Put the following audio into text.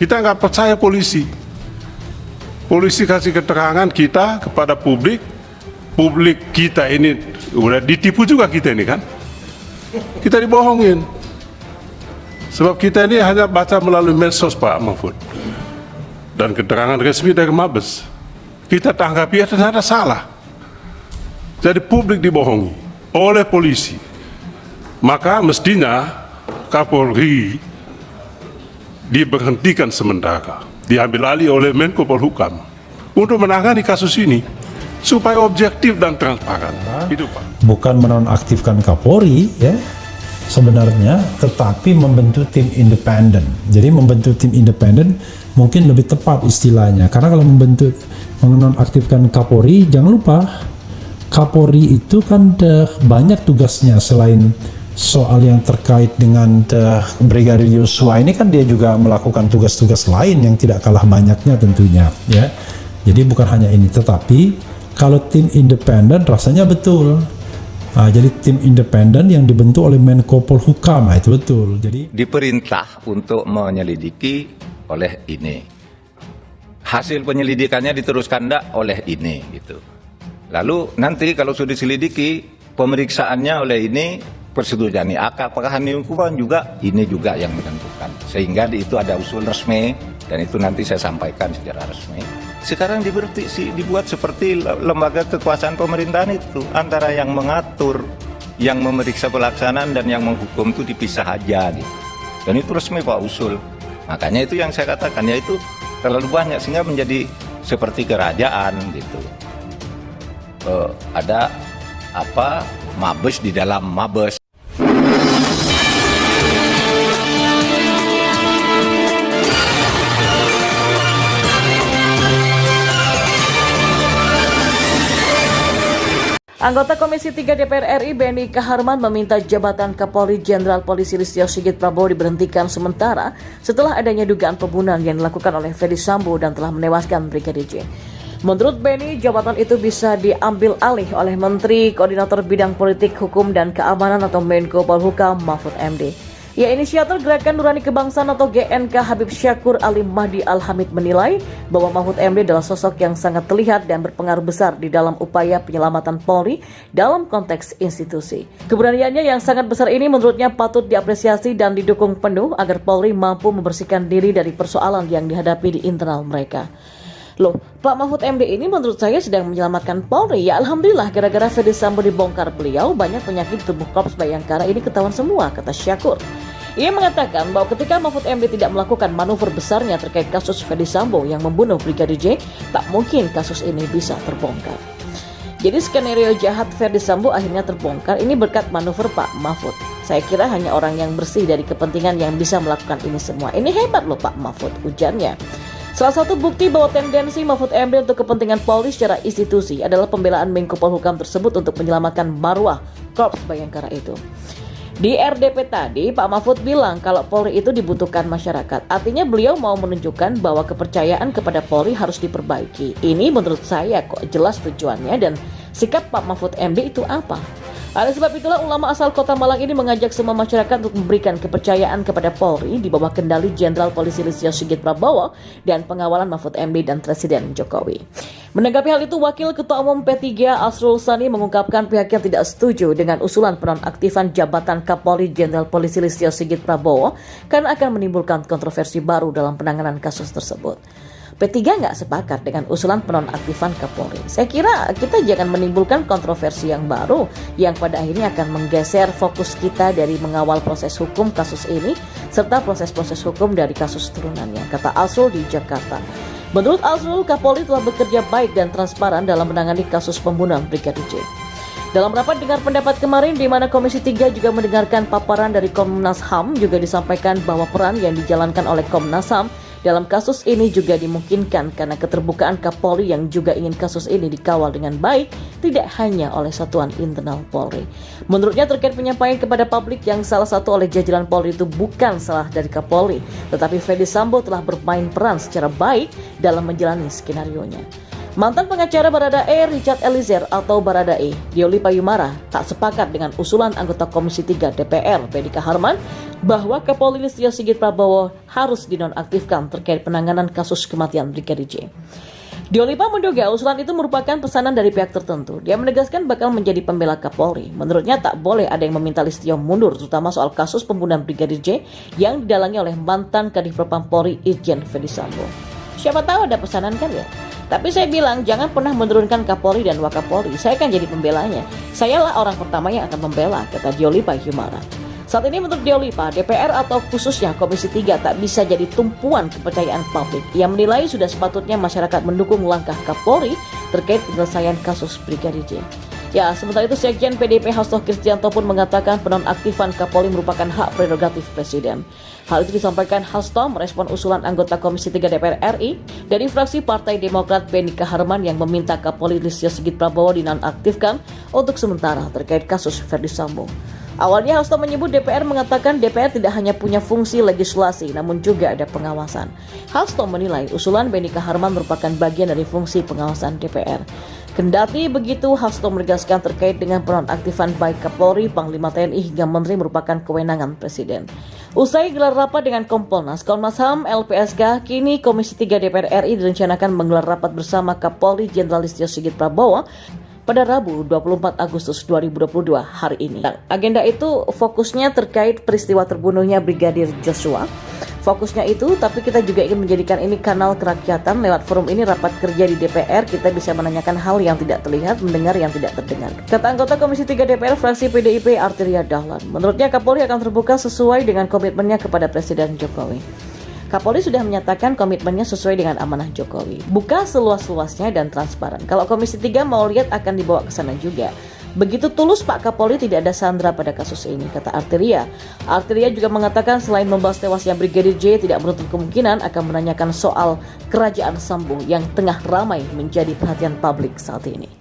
Kita nggak percaya polisi. Polisi kasih keterangan kita kepada publik. Publik kita ini udah ditipu juga kita ini kan. Kita dibohongin. Sebab kita ini hanya baca melalui medsos Pak Mahfud. Dan keterangan resmi dari Mabes. Kita tanggapi ternyata salah. Jadi publik dibohongi oleh polisi. Maka mestinya Kapolri diberhentikan sementara, diambil alih oleh Menko Polhukam untuk menangani kasus ini supaya objektif dan transparan. Itu Pak. Bukan menonaktifkan Kapolri ya sebenarnya, tetapi membentuk tim independen. Jadi membentuk tim independen mungkin lebih tepat istilahnya, karena kalau menonaktifkan Kapolri, jangan lupa Kapolri itu kan banyak tugasnya selain soal yang terkait dengan Brigadir Yosua ini, kan dia juga melakukan tugas-tugas lain yang tidak kalah banyaknya tentunya ya. Jadi bukan hanya ini, tetapi kalau tim independen rasanya betul. Nah, jadi tim independen yang dibentuk oleh Menko Polhukam, itu betul. Jadi diperintah untuk menyelidiki oleh ini. Hasil penyelidikannya diteruskan enggak oleh ini gitu. Lalu nanti kalau sudah diselidiki, pemeriksaannya oleh ini, persetujuan apakah ini hukuman juga, ini juga yang menentukan. Sehingga itu ada usul resmi, dan itu nanti saya sampaikan secara resmi. Sekarang dibuat seperti lembaga kekuasaan pemerintahan itu, antara yang mengatur, yang memeriksa pelaksanaan, dan yang menghukum itu dipisah aja gitu. Dan itu resmi Pak usul. Makanya itu yang saya katakan, yaitu terlalu banyak sehingga menjadi seperti kerajaan gitu. Ada apa Mabes di dalam Mabes. Anggota Komisi 3 DPR RI Benny Kaharman meminta jabatan Kapolri Jenderal Polisi Listio Sigit Prabowo diberhentikan sementara setelah adanya dugaan pembunuhan yang dilakukan oleh Ferdy Sambo dan telah menewaskan Brigadir J. Menurut Benny, jabatan itu bisa diambil alih oleh Menteri Koordinator Bidang Politik, Hukum, dan Keamanan atau Menko Polhukam Mahfud MD. Ya, inisiator Gerakan Nurani Kebangsaan atau GNK Habib Syakur Ali Mahdi Al-Hamid menilai bahwa Mahfud MD adalah sosok yang sangat terlihat dan berpengaruh besar di dalam upaya penyelamatan Polri dalam konteks institusi. Keberaniannya yang sangat besar ini menurutnya patut diapresiasi dan didukung penuh agar Polri mampu membersihkan diri dari persoalan yang dihadapi di internal mereka. Loh, Pak Mahfud MD ini menurut saya sedang menyelamatkan Polri. Ya alhamdulillah, gara-gara Ferdy Sambo dibongkar beliau, banyak penyakit tubuh Korps Bayangkara ini ketahuan semua, kata Syakur. Ia mengatakan bahwa ketika Mahfud MD tidak melakukan manuver besarnya terkait kasus Ferdy Sambo yang membunuh Brigadir J, tak mungkin kasus ini bisa terbongkar. Jadi skenario jahat Ferdy Sambo akhirnya terbongkar ini berkat manuver Pak Mahfud. Saya kira hanya orang yang bersih dari kepentingan yang bisa melakukan ini semua. Ini hebat loh Pak Mahfud, ujarnya. Salah satu bukti bahwa tendensi Mahfud MD untuk kepentingan Polri secara institusi adalah pembelaan Menko Polhukam tersebut untuk menyelamatkan marwah Korps Bayangkara itu. Di RDP tadi, Pak Mahfud bilang kalau Polri itu dibutuhkan masyarakat. Artinya beliau mau menunjukkan bahwa kepercayaan kepada Polri harus diperbaiki. Ini menurut saya kok jelas tujuannya, dan sikap Pak Mahfud MD itu apa? Oleh sebab itulah ulama asal Kota Malang ini mengajak semua masyarakat untuk memberikan kepercayaan kepada Polri di bawah kendali Jenderal Polisi Listio Sigit Prabowo dan pengawalan Mahfud MD dan Presiden Jokowi. Menanggapi hal itu, Wakil Ketua Umum P3 Asrul Sani mengungkapkan pihaknya tidak setuju dengan usulan penonaktifan jabatan Kapolri Jenderal Polisi Listio Sigit Prabowo karena akan menimbulkan kontroversi baru dalam penanganan kasus tersebut. P3 nggak sepakat dengan usulan penonaktifan Kapolri. Saya kira kita jangan menimbulkan kontroversi yang baru yang pada akhirnya akan menggeser fokus kita dari mengawal proses hukum kasus ini serta proses-proses hukum dari kasus turunannya, kata Asrul di Jakarta. Menurut Asrul, Kapolri telah bekerja baik dan transparan dalam menangani kasus pembunuhan Brigadir J. Dalam rapat dengar pendapat kemarin di mana Komisi 3 juga mendengarkan paparan dari Komnas HAM, juga disampaikan bahwa peran yang dijalankan oleh Komnas HAM dalam kasus ini juga dimungkinkan karena keterbukaan Kapolri yang juga ingin kasus ini dikawal dengan baik, tidak hanya oleh satuan internal Polri. Menurutnya terkait penyampaian kepada publik yang salah satu oleh jajaran Polri itu bukan salah dari Kapolri, tetapi Ferdy Sambo telah bermain peran secara baik dalam menjalani skenarionya. Mantan pengacara Baradae Richard Eliezer atau Baradae, Dioli Payumara, tak sepakat dengan usulan anggota Komisi 3 DPR Benny Kaharman bahwa Kapolri Listio Sigit Prabowo harus dinonaktifkan terkait penanganan kasus kematian Brigadir J. Diolipa menduga usulan itu merupakan pesanan dari pihak tertentu. Dia menegaskan bakal menjadi pembela Kapolri. Menurutnya tak boleh ada yang meminta Listio mundur, terutama soal kasus pembunuhan Brigadir J yang didalangi oleh mantan Kadif Propam Polri Irjen Verdi Sambo. Siapa tahu ada pesanan kan ya? Tapi saya bilang jangan pernah menurunkan Kapolri dan Wakapolri. Saya kan jadi pembelanya. Sayalah orang pertama yang akan membela, kata Diolipa Payumara. Saat ini menurut Diolipa, DPR atau khususnya Komisi 3 tak bisa jadi tumpuan kepercayaan publik. Ia menilai sudah sepatutnya masyarakat mendukung langkah Kapolri terkait penyelesaian kasus Brigadir J. Ya, sementara itu Sekjen PDIP Hasto Kristianto pun mengatakan penonaktifan Kapolri merupakan hak prerogatif Presiden. Hal itu disampaikan Hasto merespon usulan anggota Komisi 3 DPR RI dari fraksi Partai Demokrat Benny Kaharman yang meminta Kapolri Listio Sigit Prabowo dinonaktifkan untuk sementara terkait kasus Verdi Sambo. Awalnya Hasto menyebut DPR mengatakan DPR tidak hanya punya fungsi legislasi namun juga ada pengawasan. Hasto menilai usulan Benny Kaharman merupakan bagian dari fungsi pengawasan DPR. Kendati begitu, Hasto menegaskan terkait dengan penonaktifan baik Kapolri, Panglima TNI hingga Menteri merupakan kewenangan Presiden. Usai gelar rapat dengan Kompolnas, Komnas HAM, LPSK, kini Komisi 3 DPR RI direncanakan menggelar rapat bersama Kapolri Jenderal Listio Sigit Prabowo pada Rabu 24 Agustus 2022 hari ini. Agenda itu fokusnya terkait peristiwa terbunuhnya Brigadir Joshua. Fokusnya itu, tapi kita juga ingin menjadikan ini kanal kerakyatan. Lewat forum ini rapat kerja di DPR, kita bisa menanyakan hal yang tidak terlihat, mendengar yang tidak terdengar. Kata anggota Komisi 3 DPR fraksi PDIP Arteria Dahlan, menurutnya Kapolri akan terbuka sesuai dengan komitmennya kepada Presiden Jokowi. Kapolri sudah menyatakan komitmennya sesuai dengan amanah Jokowi. Buka seluas-luasnya dan transparan. Kalau Komisi 3 mau lihat akan dibawa ke sana juga. Begitu tulus Pak Kapolri tidak ada sandra pada kasus ini, kata Arteria. Arteria juga mengatakan selain membahas tewasnya Brigadir J, tidak menutup kemungkinan akan menanyakan soal kerajaan Sambo yang tengah ramai menjadi perhatian publik saat ini.